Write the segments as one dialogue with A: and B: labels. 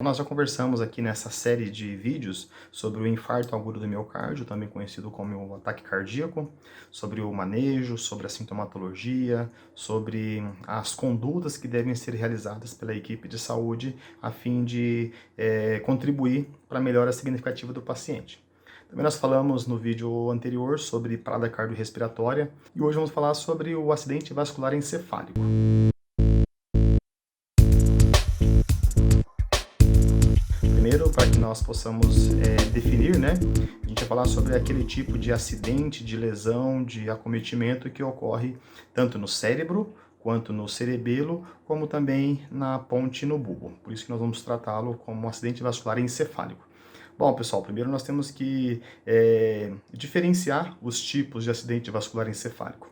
A: Nós já conversamos aqui nessa série de vídeos sobre o infarto agudo do miocárdio, também conhecido como o ataque cardíaco, sobre o manejo, sobre a sintomatologia, sobre as condutas que devem ser realizadas pela equipe de saúde a fim de contribuir para a melhora significativa do paciente. Também nós falamos no vídeo anterior sobre parada cardiorrespiratória e hoje vamos falar sobre o acidente vascular encefálico. Primeiro, para que nós possamos definir, né? A gente vai falar sobre aquele tipo de acidente, de lesão, de acometimento que ocorre tanto no cérebro, quanto no cerebelo, como também na ponte no bulbo. Por isso que nós vamos tratá-lo como um acidente vascular encefálico. Bom, pessoal, primeiro nós temos que diferenciar os tipos de acidente vascular encefálico.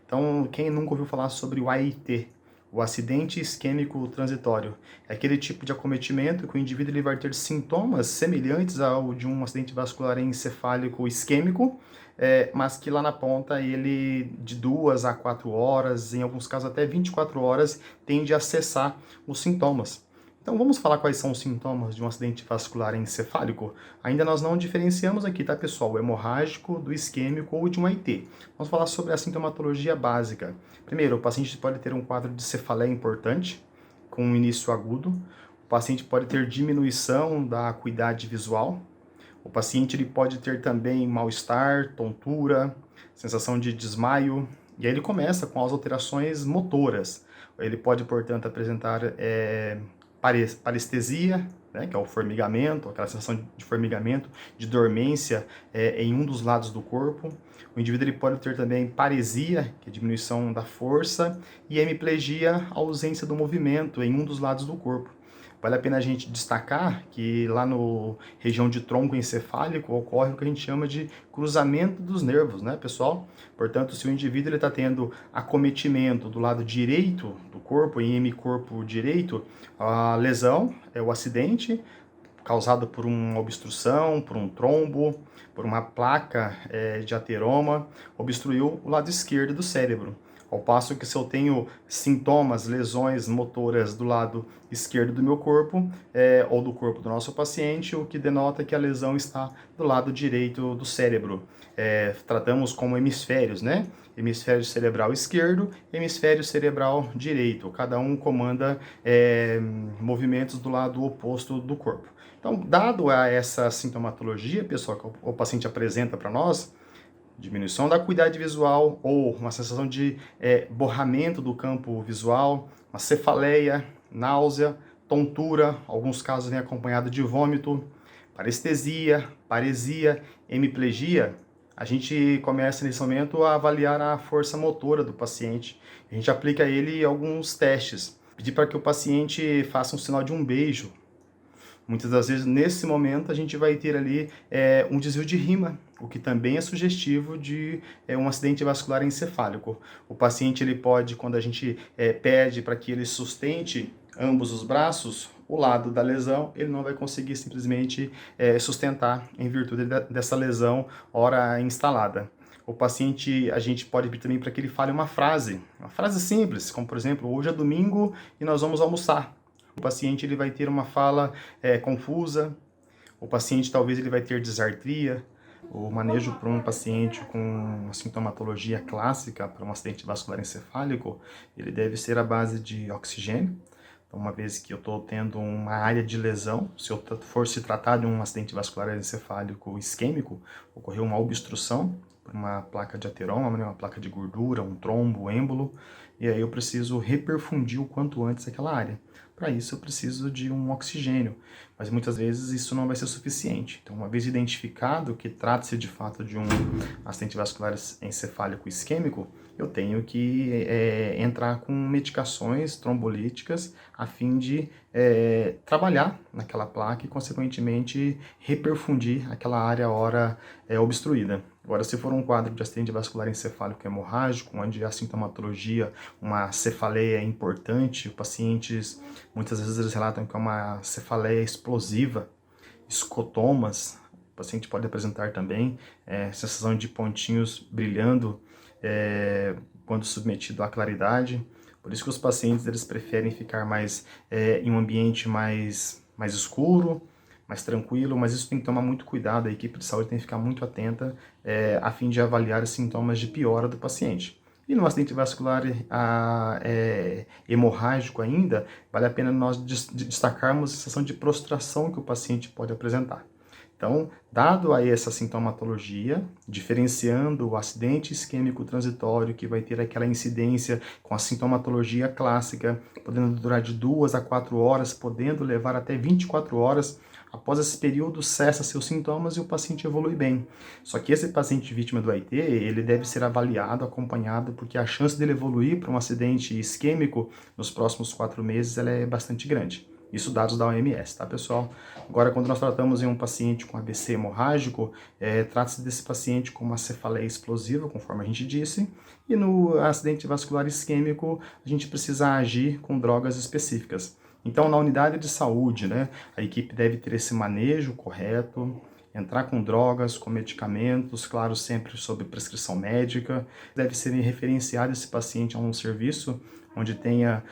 A: Então, quem nunca ouviu falar sobre o AIT, o acidente isquêmico transitório? É aquele tipo de acometimento que o indivíduo ele vai ter sintomas semelhantes ao de um acidente vascular encefálico isquêmico, mas que lá na ponta ele, de 2 a 4 horas, em alguns casos até 24 horas, tende a cessar os sintomas. Então vamos falar quais são os sintomas de um acidente vascular encefálico? Ainda nós não diferenciamos aqui, tá, pessoal? O hemorrágico, do isquêmico ou de um AIT. Vamos falar sobre a sintomatologia básica. Primeiro, o paciente pode ter um quadro de cefaleia importante, com um início agudo. O paciente pode ter diminuição da acuidade visual. O paciente ele pode ter também mal-estar, tontura, sensação de desmaio. E aí ele começa com as alterações motoras. Ele pode, portanto, apresentar parestesia, né, que é o formigamento, aquela sensação de formigamento, de dormência em um dos lados do corpo. O indivíduo ele pode ter também paresia, que é a diminuição da força, e hemiplegia, a ausência do movimento em um dos lados do corpo. Vale a pena a gente destacar que lá no região de tronco encefálico ocorre o que a gente chama de cruzamento dos nervos, né, pessoal? Portanto, se o indivíduo está tendo acometimento do lado direito do corpo, em hemicorpo direito, a lesão é o acidente causado por uma obstrução, por um trombo, por uma placa de ateroma, obstruiu o lado esquerdo do cérebro. Ao passo que se eu tenho sintomas, lesões motoras do lado esquerdo do meu corpo, ou do corpo do nosso paciente, o que denota que a lesão está do lado direito do cérebro. Tratamos como hemisférios, né? Hemisfério cerebral esquerdo, hemisfério cerebral direito. Cada um comanda movimentos do lado oposto do corpo. Então, dado a essa sintomatologia, pessoal, que o paciente apresenta para nós, diminuição da acuidade visual ou uma sensação de borramento do campo visual, uma cefaleia, náusea, tontura, alguns casos vem acompanhado de vômito, parestesia, paresia, hemiplegia, a gente começa nesse momento a avaliar a força motora do paciente. A gente aplica a ele alguns testes. Pedir para que o paciente faça um sinal de um beijo. Muitas das vezes, nesse momento, a gente vai ter ali um desvio de rima, o que também é sugestivo de um acidente vascular encefálico. O paciente ele pode, quando a gente pede para que ele sustente ambos os braços, o lado da lesão, ele não vai conseguir simplesmente sustentar em virtude dessa lesão ora instalada. O paciente, a gente pode pedir também para que ele fale uma frase simples, como por exemplo, hoje é domingo e nós vamos almoçar. O paciente ele vai ter uma fala confusa, o paciente talvez ele vai ter disartria. O manejo para um paciente com uma sintomatologia clássica para um acidente vascular encefálico, ele deve ser à base de oxigênio. Então, uma vez que eu estou tendo uma área de lesão, se eu for se tratar de um acidente vascular encefálico isquêmico, ocorreu uma obstrução por uma placa de ateroma, uma placa de gordura, um trombo, um êmbolo, e aí eu preciso reperfundir o quanto antes aquela área. Para isso eu preciso de um oxigênio, mas muitas vezes isso não vai ser suficiente. Então, uma vez identificado que trata-se de fato de um acidente vascular encefálico isquêmico, eu tenho que entrar com medicações trombolíticas a fim de trabalhar naquela placa e, consequentemente, reperfundir aquela área ora obstruída. Agora, se for um quadro de acidente vascular encefálico hemorrágico, onde a sintomatologia, uma cefaleia importante, pacientes, muitas vezes eles relatam que é uma cefaleia explosiva, escotomas, o paciente pode apresentar também sensação de pontinhos brilhando quando submetido à claridade. Por isso que os pacientes eles preferem ficar mais em um ambiente mais mais escuro, mais tranquilo, mas isso tem que tomar muito cuidado, a equipe de saúde tem que ficar muito atenta a fim de avaliar os sintomas de piora do paciente. E no acidente vascular hemorrágico ainda, vale a pena nós destacarmos a sensação de prostração que o paciente pode apresentar. Então, dado aí essa sintomatologia, diferenciando o acidente isquêmico transitório, que vai ter aquela incidência com a sintomatologia clássica, podendo durar de 2 a 4 horas, podendo levar até 24 horas, após esse período cessa seus sintomas e o paciente evolui bem. Só que esse paciente vítima do AIT, ele deve ser avaliado, acompanhado, porque a chance dele evoluir para um acidente isquêmico nos próximos 4 meses ela é bastante grande. Isso dados da OMS, tá, pessoal? Agora, quando nós tratamos em um paciente com AVC hemorrágico, trata-se desse paciente com uma cefaleia explosiva, conforme a gente disse, e no acidente vascular isquêmico, a gente precisa agir com drogas específicas. Então, na unidade de saúde, né, a equipe deve ter esse manejo correto, entrar com drogas, com medicamentos, claro, sempre sob prescrição médica. Deve ser referenciado esse paciente a um serviço onde tenha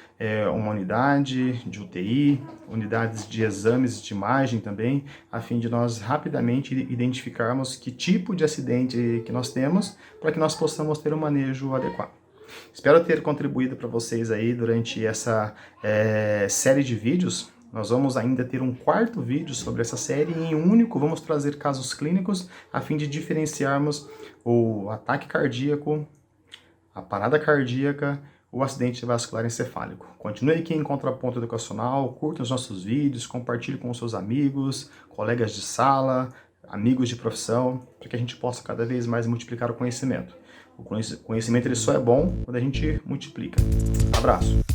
A: uma unidade de UTI, unidades de exames de imagem também, a fim de nós rapidamente identificarmos que tipo de acidente que nós temos, para que nós possamos ter um manejo adequado. Espero ter contribuído para vocês aí durante essa série de vídeos. Nós vamos ainda ter um 4º vídeo sobre essa série e em um único vamos trazer casos clínicos a fim de diferenciarmos o ataque cardíaco, a parada cardíaca, o acidente vascular encefálico. Continue aqui em Contraponto Educacional, curta os nossos vídeos, compartilhe com os seus amigos, colegas de sala, amigos de profissão, para que a gente possa cada vez mais multiplicar o conhecimento. O conhecimento ele só é bom quando a gente multiplica. Abraço!